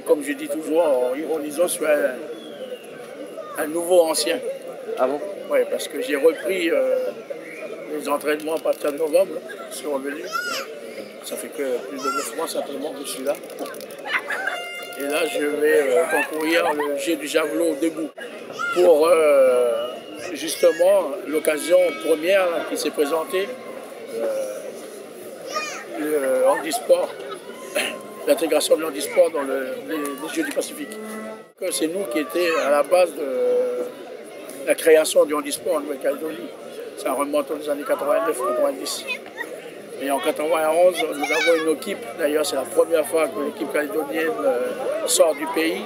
Comme je dis toujours, en ironisant sur un nouveau ancien. Ah bon? Oui, parce que j'ai repris les entraînements à partir de novembre. Je suis revenu. Ça fait que plus de 9 mois simplement que je suis là. Et là, je vais concourir le jet du javelot debout pour justement l'occasion première qui s'est présentée, le handisport, l'intégration de l'handisport dans les Jeux du Pacifique. C'est nous qui étions à la base de la création du handisport en Nouvelle-Calédonie. Ça remonte aux années 89-90. Et en 91, nous avons une équipe, d'ailleurs c'est la première fois que l'équipe calédonienne sort du pays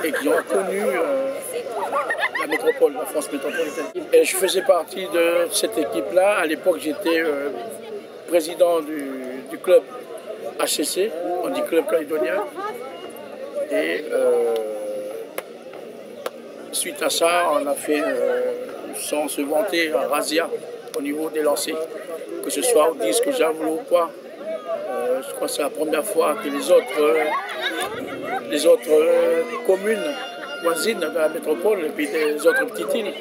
et qui ont connu la métropole, la France métropolitaine. Et je faisais partie de cette équipe-là. À l'époque, j'étais président du club HCC, on dit club calédonien. Et suite à ça, on a fait, sans se vanter, un razzia au niveau des lancers. Que ce soit au disque, javelot ou quoi. Je crois que c'est la première fois que les autres communes voisines de la métropole et puis des autres petites îles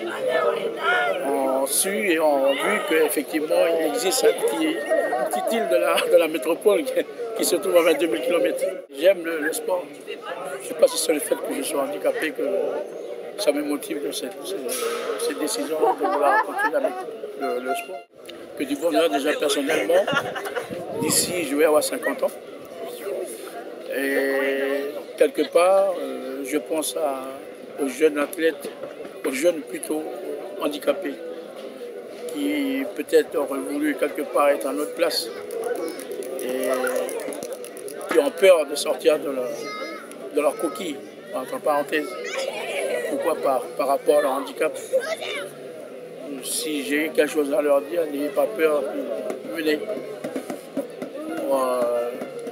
ont su et ont vu qu'effectivement il existe une petite île de la métropole qui se trouve à 22 000 km. J'aime le sport. Je ne sais pas si c'est le fait que je sois handicapé que ça me motive de cette décision de vouloir continuer avec le sport. Que du bonheur déjà personnellement. D'ici, je vais avoir 50 ans. Et quelque part, je pense aux jeunes athlètes, aux jeunes plutôt handicapés, qui peut-être auraient voulu quelque part être à notre place et qui ont peur de sortir de leur coquille, entre parenthèses. Pourquoi par rapport à leur handicap. Si j'ai quelque chose à leur dire, n'ayez pas peur, venez.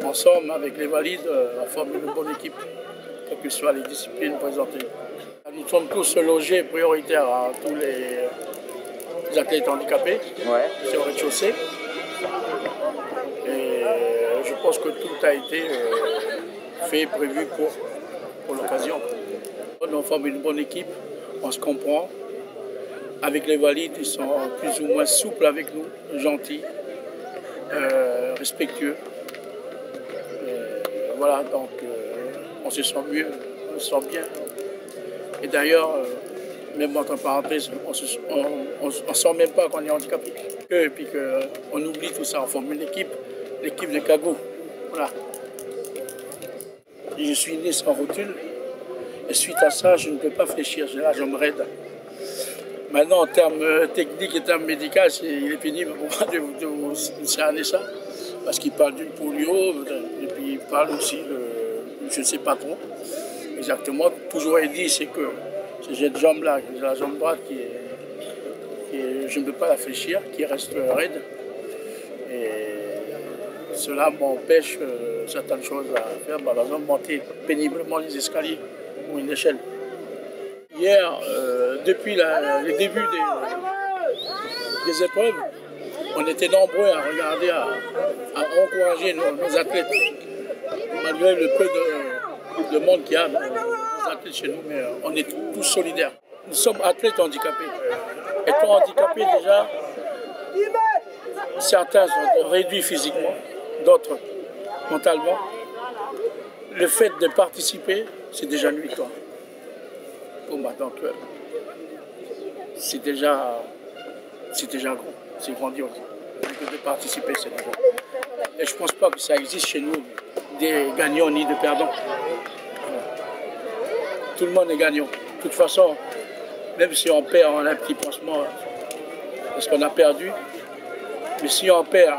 Ensemble, avec les valides, on forme une bonne équipe, quelles que soient les disciplines présentées. Nous sommes tous logés prioritaires à tous les athlètes handicapés, c'est au rez-de-chaussée. Et je pense que tout a été fait, prévu pour l'occasion. On forme une bonne équipe, on se comprend. Avec les valides, ils sont plus ou moins souples avec nous, gentils, respectueux. Voilà, donc on se sent mieux, on se sent bien. Et d'ailleurs, même entre parenthèses, on ne sent même pas qu'on est handicapé. Et puis qu'on oublie tout ça, on forme une équipe, l'équipe de Kagou. Voilà. Je suis né sans rotule, et suite à ça, je ne peux pas fléchir, j'ai la jambe raide. Maintenant, en termes techniques et termes médicaux, il est pénible pour moi de vous cerner ça. Parce qu'il parle d'une polio, et puis il parle aussi de, je ne sais pas trop exactement. Toujours est dit, c'est que cette jambe-là, la jambe droite, je ne peux pas la fléchir, qui reste raide. Et cela m'empêche certaines choses à faire, par exemple monter péniblement les escaliers ou une échelle. Hier, depuis le début des épreuves, on était nombreux à regarder, à encourager nos athlètes, malgré le peu de monde qu'il y a, nos athlètes chez nous, mais on est tous solidaires. Nous sommes athlètes handicapés. Étant handicapés déjà, certains sont réduits physiquement, d'autres mentalement. Le fait de participer, c'est déjà une victoire. Donc, c'est déjà gros, c'est grandiose. De participer, c'est déjà. Et je ne pense pas que ça existe chez nous, des gagnants ni de perdants. Tout le monde est gagnant. De toute façon, même si on perd, on a un petit pansement parce qu'on a perdu. Mais si on perd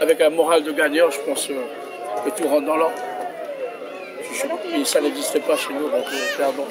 avec un moral de gagnant, je pense que tout rentre dans l'ordre. Et ça n'existe pas chez nous, donc perdons.